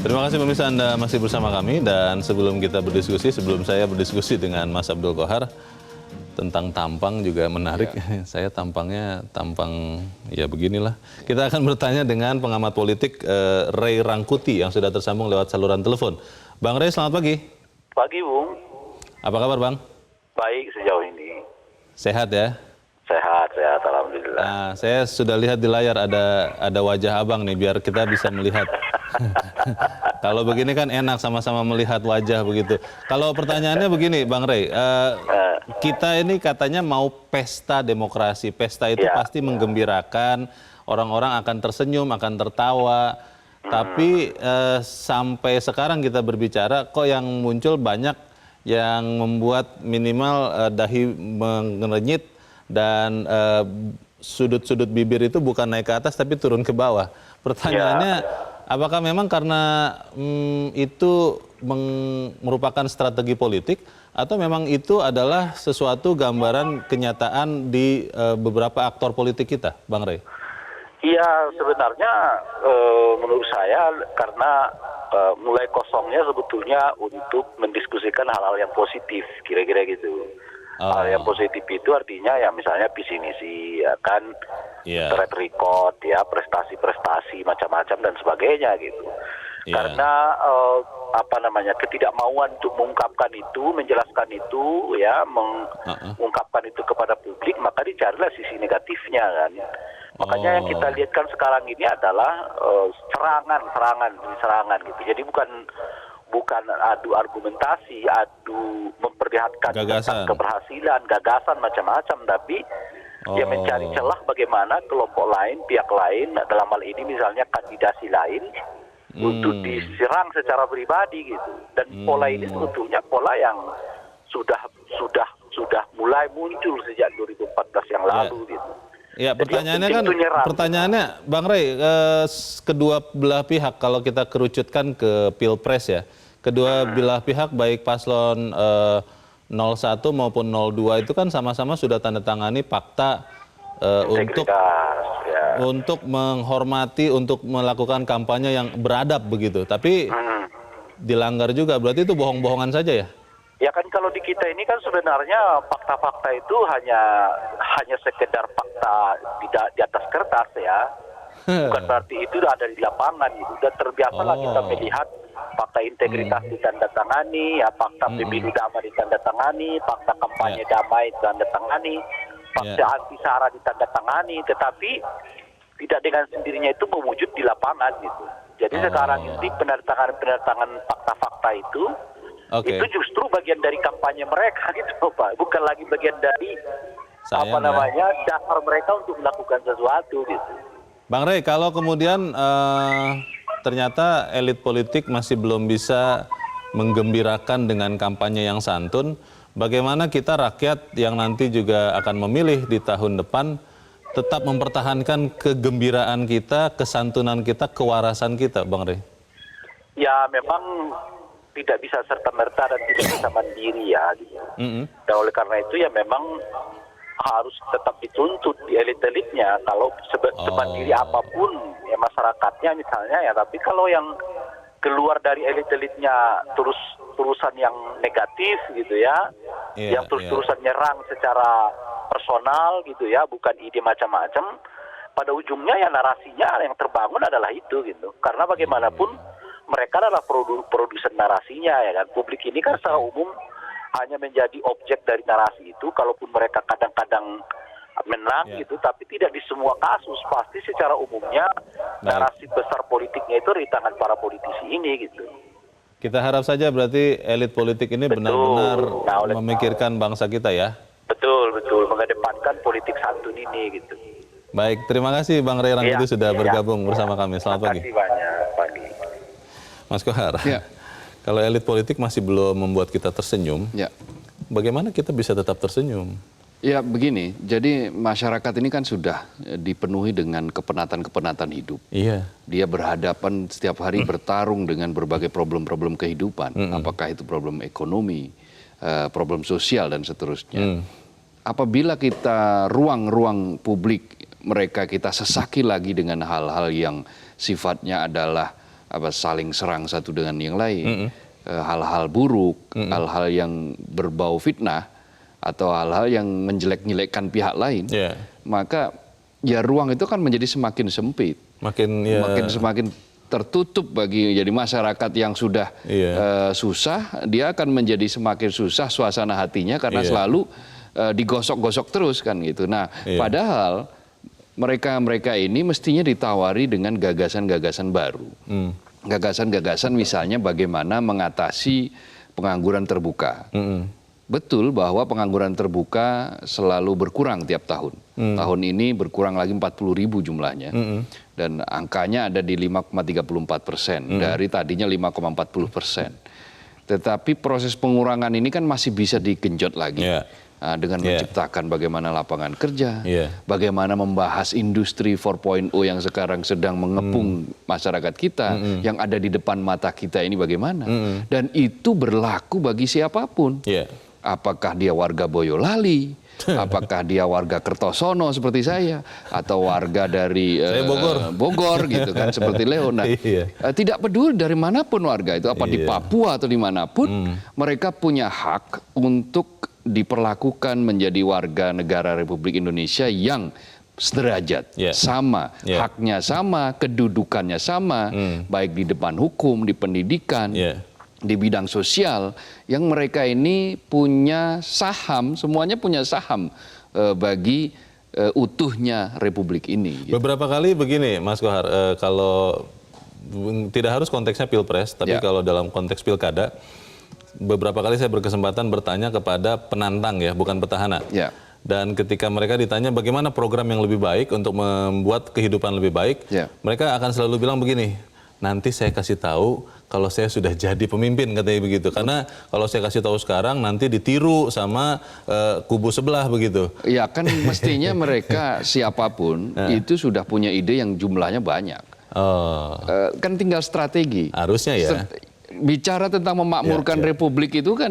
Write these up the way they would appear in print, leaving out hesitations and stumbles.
Terima kasih pemirsa, Anda masih bersama kami, dan sebelum kita berdiskusi, sebelum saya berdiskusi dengan Mas Abdul Qohar tentang tampang juga menarik. Ya. Saya tampangnya tampang ya beginilah. Kita akan bertanya dengan pengamat politik Ray Rangkuti yang sudah tersambung lewat saluran telepon. Bang Ray, selamat pagi. Pagi, Bung. Apa kabar, Bang? Baik sejauh ini. Sehat ya? Sehat, alhamdulillah. Nah, saya sudah lihat di layar ada wajah Abang nih, biar kita bisa melihat. Kalau begini kan enak sama-sama melihat wajah begitu. Kalau pertanyaannya begini, Bang Ray, kita ini katanya mau pesta demokrasi. Pesta itu pasti menggembirakan, orang-orang akan tersenyum, akan tertawa. Tapi sampai sekarang kita berbicara, kok yang muncul banyak yang membuat minimal dahi mengerenyit dan sudut-sudut bibir itu bukan naik ke atas tapi turun ke bawah. Pertanyaannya, apakah memang karena itu merupakan strategi politik atau memang itu adalah sesuatu gambaran kenyataan di beberapa aktor politik kita, Bang Ray? Iya, sebenarnya menurut saya karena mulai kosongnya sebetulnya untuk mendiskusikan hal-hal yang positif, kira-kira gitu. Hal yang positif itu artinya ya misalnya visi misi, ya kan, track record, ya prestasi-prestasi macam-macam dan sebagainya gitu. Karena ketidakmauan untuk mengungkapkan itu, menjelaskan itu, ya mengungkapkan itu kepada publik, maka dicarilah sisi negatifnya kan. Makanya yang kita lihat kan sekarang ini adalah serangan gitu. Jadi bukan adu argumentasi, adu memperlihatkan keberhasilan, gagasan macam-macam, tapi dia mencari celah bagaimana kelompok lain, pihak lain, dalam hal ini misalnya kandidasi lain, untuk diserang secara pribadi gitu. Dan pola ini sebetulnya pola yang sudah mulai muncul sejak 2014 yang lalu gitu. Ya, pertanyaannya Bang Ray, kedua belah pihak kalau kita kerucutkan ke Pilpres ya, kedua belah pihak baik paslon 01 maupun 02 itu kan sama-sama sudah tanda tangani fakta untuk menghormati, untuk melakukan kampanye yang beradab begitu. Tapi dilanggar juga, berarti itu bohong-bohongan saja ya? Ya kan kalau di kita ini kan sebenarnya fakta-fakta itu hanya sekedar fakta di atas kertas ya. Bukan berarti itu ada di lapangan gitu. Dan terbiasalah kita melihat fakta integritas ditandatangani, ya fakta pemilu damai ditandatangani, fakta kampanye damai ditandatangani, fakta anti sara ditandatangani, tetapi tidak dengan sendirinya itu mewujud di lapangan gitu. Jadi sekarang ini penandatangan fakta-fakta itu justru bagian dari kampanye mereka gitu Pak, bukan lagi bagian dari dasar mereka untuk melakukan sesuatu gitu. Bang Ray, kalau kemudian ternyata elit politik masih belum bisa menggembirakan dengan kampanye yang santun, bagaimana kita rakyat yang nanti juga akan memilih di tahun depan tetap mempertahankan kegembiraan kita, kesantunan kita, kewarasan kita, Bang Ray? Ya memang tidak bisa serta-merta dan tidak bisa mandiri ya. Gitu. Dan oleh karena itu ya memang harus tetap dituntut di elit-elitnya. Kalau semandiri apapun ya masyarakatnya misalnya ya, tapi kalau yang keluar dari elit-elitnya terusan yang negatif gitu ya, yang terus-terusan nyerang secara personal gitu ya, bukan ide macam-macam, pada ujungnya ya narasinya yang terbangun adalah itu gitu. Karena bagaimanapun mereka adalah produsen narasinya ya kan. Publik ini kan secara umum hanya menjadi objek dari narasi itu, kalaupun mereka kadang-kadang menang gitu, tapi tidak di semua kasus. Pasti secara umumnya narasi besar politiknya itu di tangan para politisi ini gitu. Kita harap saja berarti elit politik ini benar-benar memikirkan bangsa kita ya. Betul, mengedepankan politik santun ini gitu. Baik, terima kasih Bang Ray Rangkuti sudah bergabung bersama kami. Selamat pagi. Terima kasih banyak, pagi. Mas Qohar, kalau elit politik masih belum membuat kita tersenyum, bagaimana kita bisa tetap tersenyum? Ya begini, jadi masyarakat ini kan sudah dipenuhi dengan kepenatan-kepenatan hidup. Iya. Dia berhadapan setiap hari bertarung dengan berbagai problem-problem kehidupan. Apakah itu problem ekonomi, problem sosial dan seterusnya. Apabila kita ruang-ruang publik mereka kita sesaki lagi dengan hal-hal yang sifatnya adalah saling serang satu dengan yang lain, hal-hal buruk, hal-hal yang berbau fitnah atau hal-hal yang menjelek-jelekkan pihak lain, maka ya ruang itu kan menjadi semakin sempit, makin semakin tertutup bagi jadi masyarakat yang sudah susah, dia akan menjadi semakin susah suasana hatinya karena selalu digosok-gosok terus kan gitu. Nah, padahal mereka ini mestinya ditawari dengan gagasan-gagasan baru. Gagasan-gagasan misalnya bagaimana mengatasi pengangguran terbuka. Betul bahwa pengangguran terbuka selalu berkurang tiap tahun. Tahun ini berkurang lagi 40.000 jumlahnya. Dan angkanya ada di 5,34%. Dari tadinya 5,40%. Tetapi proses pengurangan ini kan masih bisa digenjot lagi. Dengan menciptakan bagaimana lapangan kerja, bagaimana membahas industri 4.0 yang sekarang sedang mengepung masyarakat kita, yang ada di depan mata kita ini bagaimana. Dan itu berlaku bagi siapapun. Apakah dia warga Boyolali, apakah dia warga Kertosono seperti saya, atau warga dari Bogor gitu kan, seperti Leo. Nah, tidak peduli dari manapun warga itu, apa di Papua atau dimanapun, mereka punya hak untuk diperlakukan menjadi warga negara Republik Indonesia yang sederajat, sama, haknya sama, kedudukannya sama, baik di depan hukum, di pendidikan, di bidang sosial, yang mereka ini punya saham, semuanya punya saham bagi utuhnya Republik ini. Beberapa kali begini, Mas Kohar, kalau tidak harus konteksnya Pilpres, tapi kalau dalam konteks Pilkada, beberapa kali saya berkesempatan bertanya kepada penantang ya, bukan petahana. Dan ketika mereka ditanya bagaimana program yang lebih baik untuk membuat kehidupan lebih baik, mereka akan selalu bilang begini, nanti saya kasih tahu kalau saya sudah jadi pemimpin, katanya begitu. Karena kalau saya kasih tahu sekarang nanti ditiru sama kubu sebelah begitu. Ya kan mestinya mereka siapapun itu sudah punya ide yang jumlahnya banyak. Kan tinggal strategi. Harusnya ya. Bicara tentang memakmurkan Republik itu kan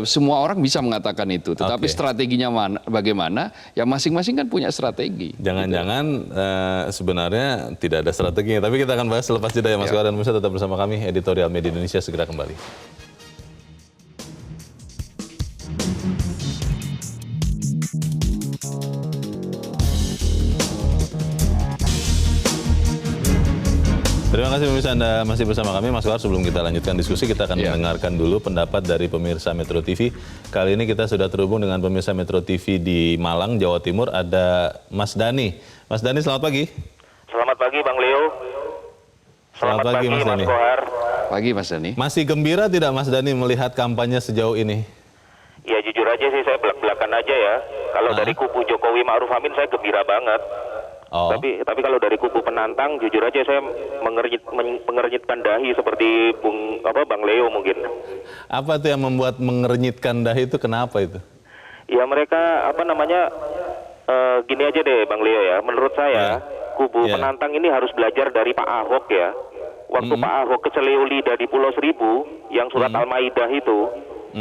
semua orang bisa mengatakan itu, tetapi strateginya bagaimana? Ya masing-masing kan punya strategi. Jangan-jangan sebenarnya tidak ada strateginya, tapi kita akan bahas selepas jeda ya Mas Kohar, dan pemirsa tetap bersama kami, Editorial Media Indonesia segera kembali. Terima kasih pemirsa, Anda masih bersama kami. Mas Kohar, sebelum kita lanjutkan diskusi, kita akan mendengarkan dulu pendapat dari pemirsa Metro TV. Kali ini kita sudah terhubung dengan pemirsa Metro TV di Malang, Jawa Timur. Ada Mas Dhani. Mas Dhani, selamat pagi. Selamat pagi Bang Leo. Selamat pagi Mas Dhani. Kohar. Pagi Mas Dhani. Masih gembira tidak Mas Dhani melihat kampanye sejauh ini? Ya jujur aja sih, saya belak-belakan aja ya. Kalau dari kubu Jokowi Ma'ruf Amin saya gembira banget. Tapi kalau dari kubu penantang, jujur aja saya mengernyitkan dahi seperti Bang Leo mungkin. Apa tuh yang membuat mengernyitkan dahi itu? Kenapa itu? Ya mereka gini aja deh Bang Leo ya. Menurut saya kubu penantang ini harus belajar dari Pak Ahok ya. Waktu Pak Ahok ke Seleu Lida di Pulau Seribu yang surat Al-Maidah itu,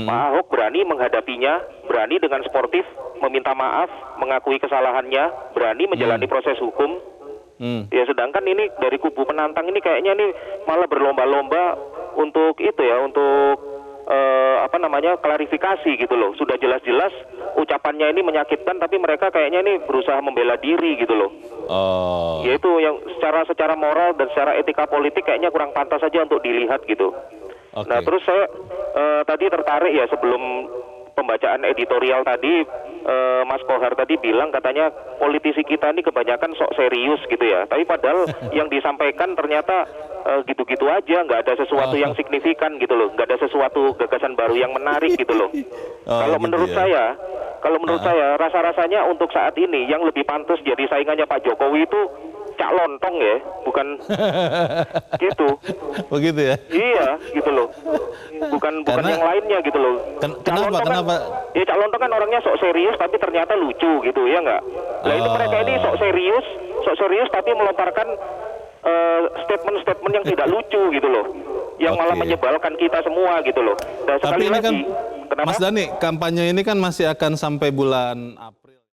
Pak Ahok berani menghadapinya, berani dengan sportif meminta maaf, mengakui kesalahannya, berani menjalani proses hukum. Ya sedangkan ini dari kubu penantang ini kayaknya nih malah berlomba-lomba untuk itu ya, untuk klarifikasi gitu loh. Sudah jelas-jelas ucapannya ini menyakitkan, tapi mereka kayaknya ini berusaha membela diri gitu loh. Yaitu yang secara moral dan secara etika politik kayaknya kurang pantas saja untuk dilihat gitu. Nah terus saya tadi tertarik ya, sebelum pembacaan editorial tadi, Mas Kohar tadi bilang katanya politisi kita ini kebanyakan sok serius gitu ya. Tapi padahal yang disampaikan ternyata gitu-gitu aja, nggak ada sesuatu yang signifikan gitu loh, nggak ada sesuatu gagasan baru yang menarik gitu loh. Kalau menurut saya, rasa-rasanya untuk saat ini yang lebih pantas jadi saingannya Pak Jokowi itu Cak Lontong ya, bukan gitu. Begitu ya? Iya, gitu loh. Bukan yang lainnya gitu loh. Kenapa? Ya Cak Lontong kan orangnya sok serius tapi ternyata lucu gitu, ya nggak? Nah itu mereka ini sok serius tapi melontarkan statement-statement yang tidak lucu gitu loh. Yang malah menyebalkan kita semua gitu loh. Dan tapi ini lagi, kan, Mas Dhani, kampanye ini kan masih akan sampai bulan